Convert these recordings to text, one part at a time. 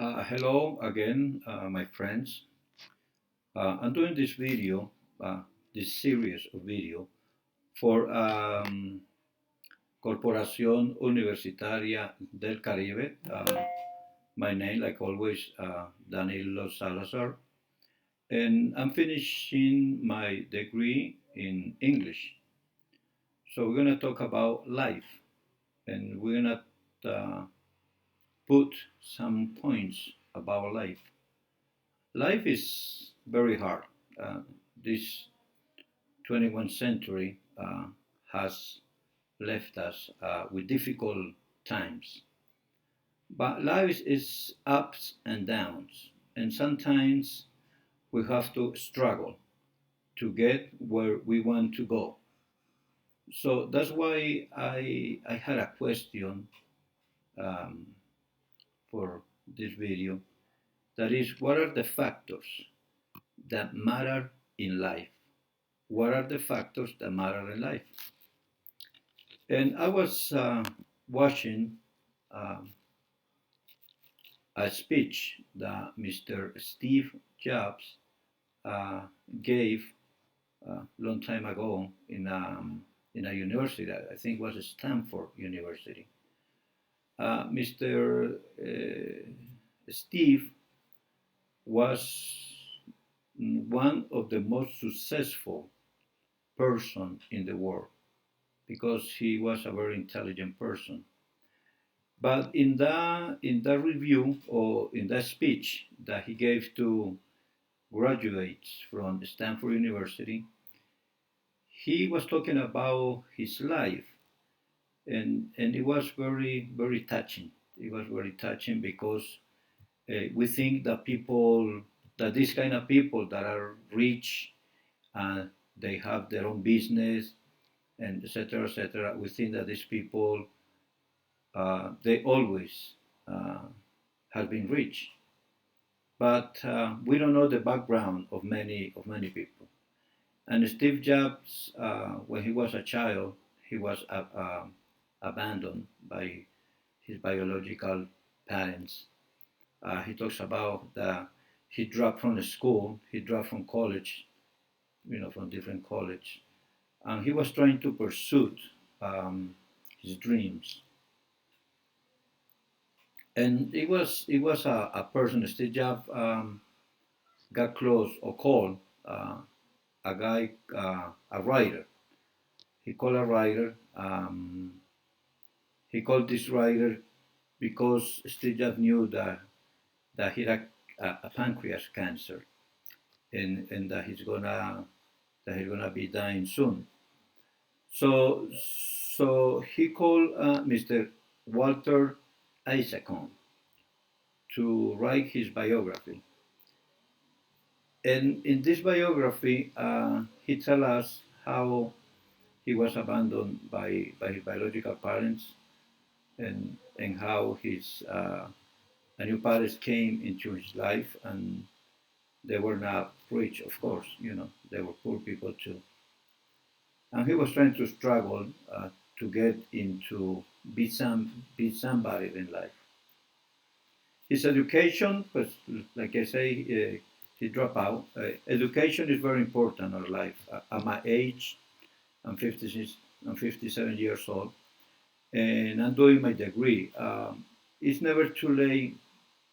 Hello again, my friends. I'm doing this video, this series of video for Corporación Universitaria del Caribe. My name, like always, Danilo Salazar, and I'm finishing my degree in English. So we're gonna talk about life, and we're gonna put some points about life. Life is very hard. This 21st century has left us with difficult times. But life is ups and downs, and sometimes we have to struggle to get where we want to go. So that's why I had a question um, for this video. That is, what are the factors that matter in life? What are the factors that matter in life? And I was watching um, a speech that Mr. Steve Jobs uh, gave a long time ago in a university. I think it was Stanford University. Mr. Steve was one of the most successful person in the world because he was a very intelligent person. But in the review or in that speech that he gave to graduates from Stanford University, he was talking about his life, and it was very touching. It was very touching because we think that these kind of people that are rich and they have their own business and etc. We think that these people they always uh, have been rich. But we don't know the background of many people. And Steve Jobs, when he was a child, he was abandoned by his biological parents. He talks about that he dropped from the school, he dropped from college, from different college, and he was trying to pursue his dreams. And it was a person, Steve Jobs, got close or called a guy, a writer. He called a writer. He called this writer because Steve Jobs knew that he had a pancreas cancer, and that he's gonna be dying soon. So so he called Mr. Walter Isaacson to write his biography. And in this biography, he tells us how he was abandoned by his biological parents, and how his new parents came into his life, and they were not rich, of course, they were poor people too. And he was trying to struggle to get into be somebody in life. His education was, like I say, he dropped out. Education is very important in our life. At my age, I'm 56, I'm 57 years old, and I'm doing my degree. It's never too late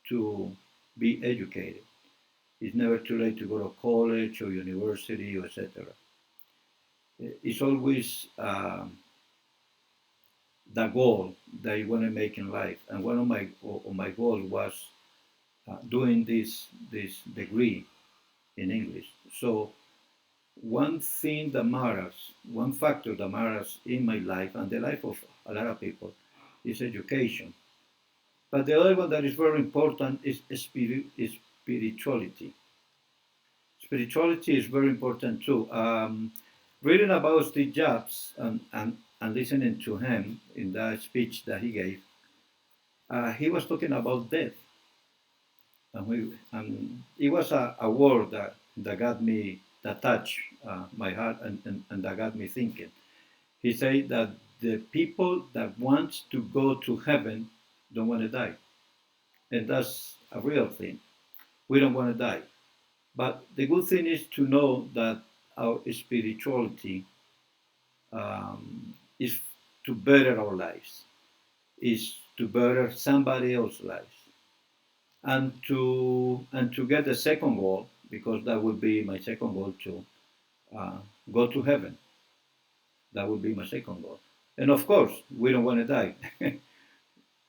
to be educated. It's never too late to go to college or university or etc. It's always the goal that you want to make in life. And one of my goals was doing this degree in English. So one thing that matters, one factor that matters in my life and the life of a lot of people is education. But the other one that is very important is spirituality. Spirituality is very important too. Reading about Steve Jobs and listening to him in that speech that he gave, he was talking about death. And it was a word that got me, that touched my heart, and that got me thinking. He said that the people that want to go to heaven don't want to die. And a real thing. We don't want to die. But the good thing is to know that our spirituality is to better our lives, is to better somebody else's lives, and to get the second goal, because that would be my second goal to uh, go to heaven. That would be my second goal. And of course, we don't want to die.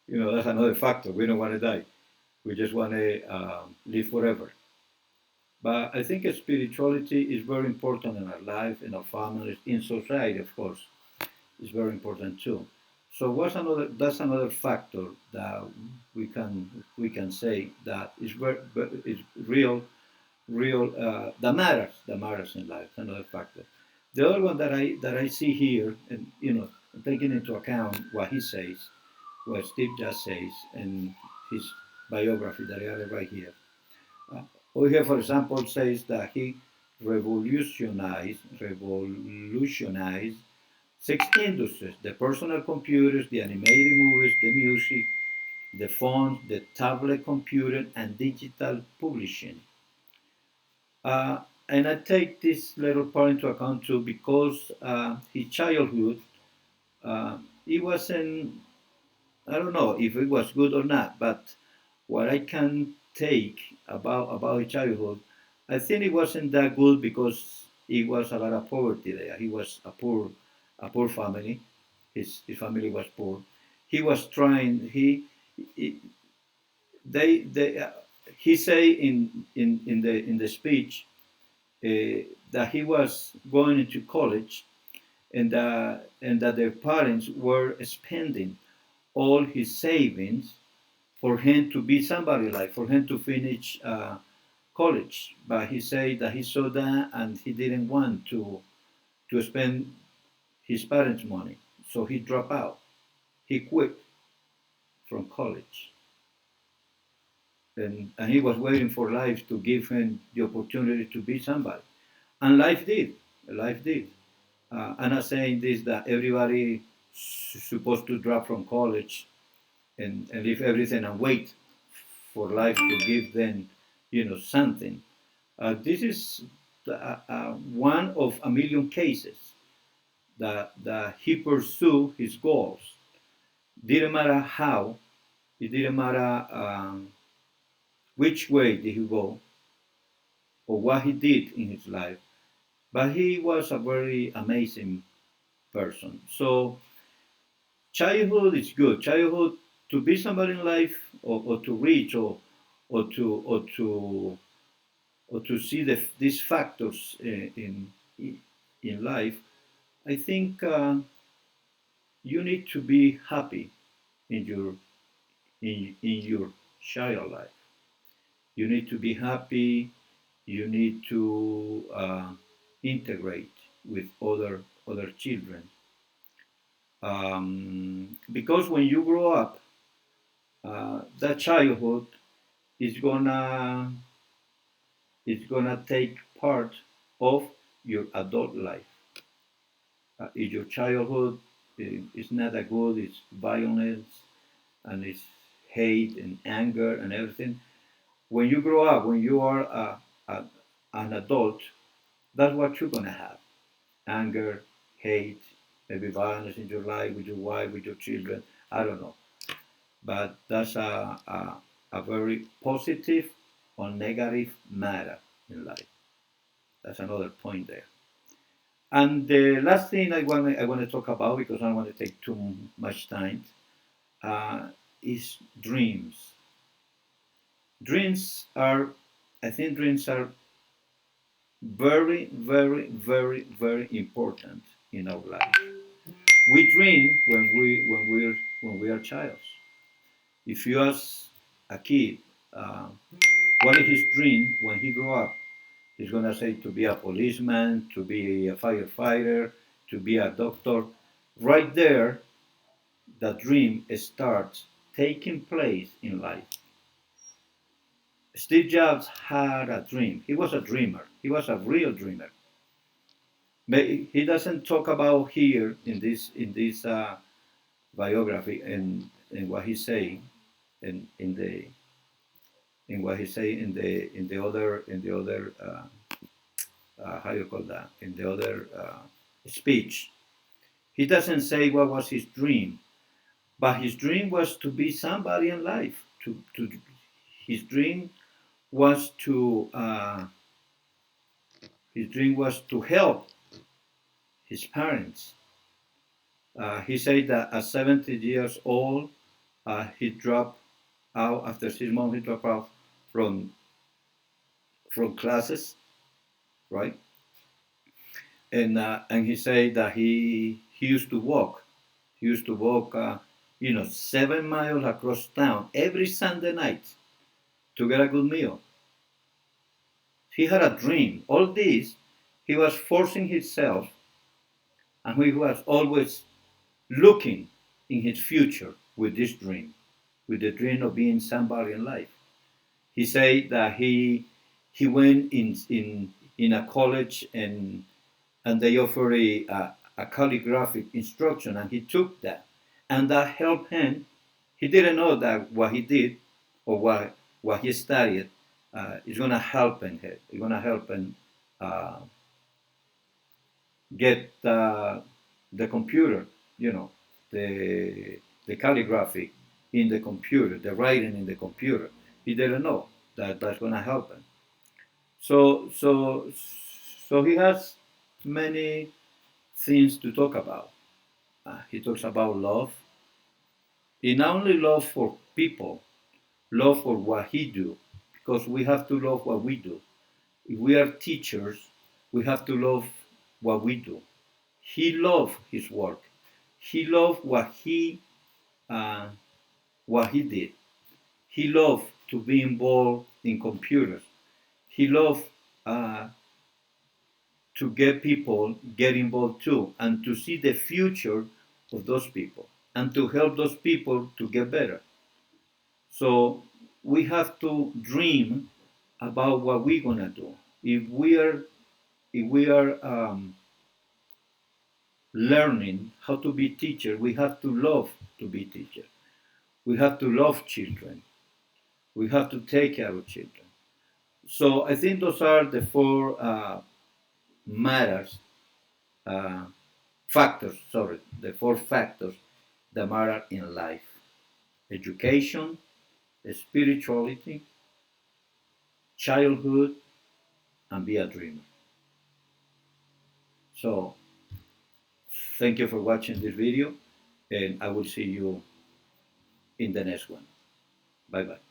That's another factor. We don't want to die. We just want to live forever. But I think spirituality is very important in our life, in our families, in society, of course, is very important too. So that's another factor that we can say that is real that matters in life. Another factor. The other one that I see here, and taking into account what he says, what Steve just says, and his biography that I have right here. Here, for example, says that he revolutionized six industries: the personal computers, the animated movies, the music, the phones, the tablet computer, and digital publishing. Uh, and I take this little part into account too because his childhood, uh, it wasn't, I don't know if it was good or not, but what I can take about his childhood, I think it wasn't that good because it was a lot of poverty there. He was a poor family. His family was poor. He was trying. He they he say in the speech that he was going into college, and that their parents were spending all his savings for him to be somebody, like for him to finish college. But he said that he saw that and he didn't want to spend his parents' money, so he dropped out. He quit from college, and he was waiting for life to give him the opportunity to be somebody. And life did. Life did. I'm not saying this that everybody supposed to drop from college and leave everything and wait for life to give them, something. This is one of a million cases that he pursued his goals. Didn't matter how, it didn't matter which way did he go or what he did in his life, but he was a very amazing person. So childhood is good. Childhood, to be somebody in life, or to reach, or to see these factors in life. I think you need to be happy in your child life. You need to be happy. You need to integrate with other children, because when you grow up, that childhood is gonna take part of your adult life. If your childhood is not that good, it's violence and it's hate and anger and everything. When you grow up, when you are an adult, that's what you're gonna have: anger, hate, maybe violence in your life, with your wife, with your children. I don't know, but that's a very positive or negative matter in life. That's another point there. And the last thing I want to talk about, because I don't want to take too much time, uh, is dreams. Dreams are, I think, dreams are very, very, very, very important in our life. We dream when we are childs. If you ask a kid uh, what is his dream when he grow up, he's gonna say to be a policeman, to be a firefighter, to be a doctor. Right there, the dream starts taking place in life. Steve Jobs had a dream. He was a dreamer. He was a real dreamer. But he doesn't talk about here in this biography and what he's saying in the in what he say in the other how you call that, in the other speech. He doesn't say what was his dream, but his dream was to be somebody in life. His dream was to his dream was to help his parents. He said that at 70 years old, he dropped out after 6 months. He dropped out from from classes, right? And he said that he used to walk. He used to walk, 7 miles across town every Sunday night to get a good meal. He had a dream. All this, he was forcing himself, and he was always looking in his future with this dream, with the dream of being somebody in life. He said that he went in a college, and they offered a calligraphic instruction, and he took that, and that helped him. He didn't know that what he did or what he studied is going to help him. It's going to help him uh, get the computer, the calligraphy in the computer, the writing in the computer. He didn't know that that's going to help him. So so so he has many things to talk about. He talks about love. He not only love for people, love for what he do, because we have to love what we do. If we are teachers, we have to love what we do. He loved his work. He loved uh, what he did. He loved to be involved in computers. He loved uh, to get involved too, and to see the future of those people, and to help those people to get better. So we have to dream about what we're gonna do. If we are learning how to be teacher, we have to love to be teacher. We have to love children. We have to take care of children. So I think those are the four matters, uh, factors. Sorry, the four factors that matter in life: education, spirituality, childhood, and be a dreamer. So thank you for watching this video, and I will see you in the next one. Bye bye.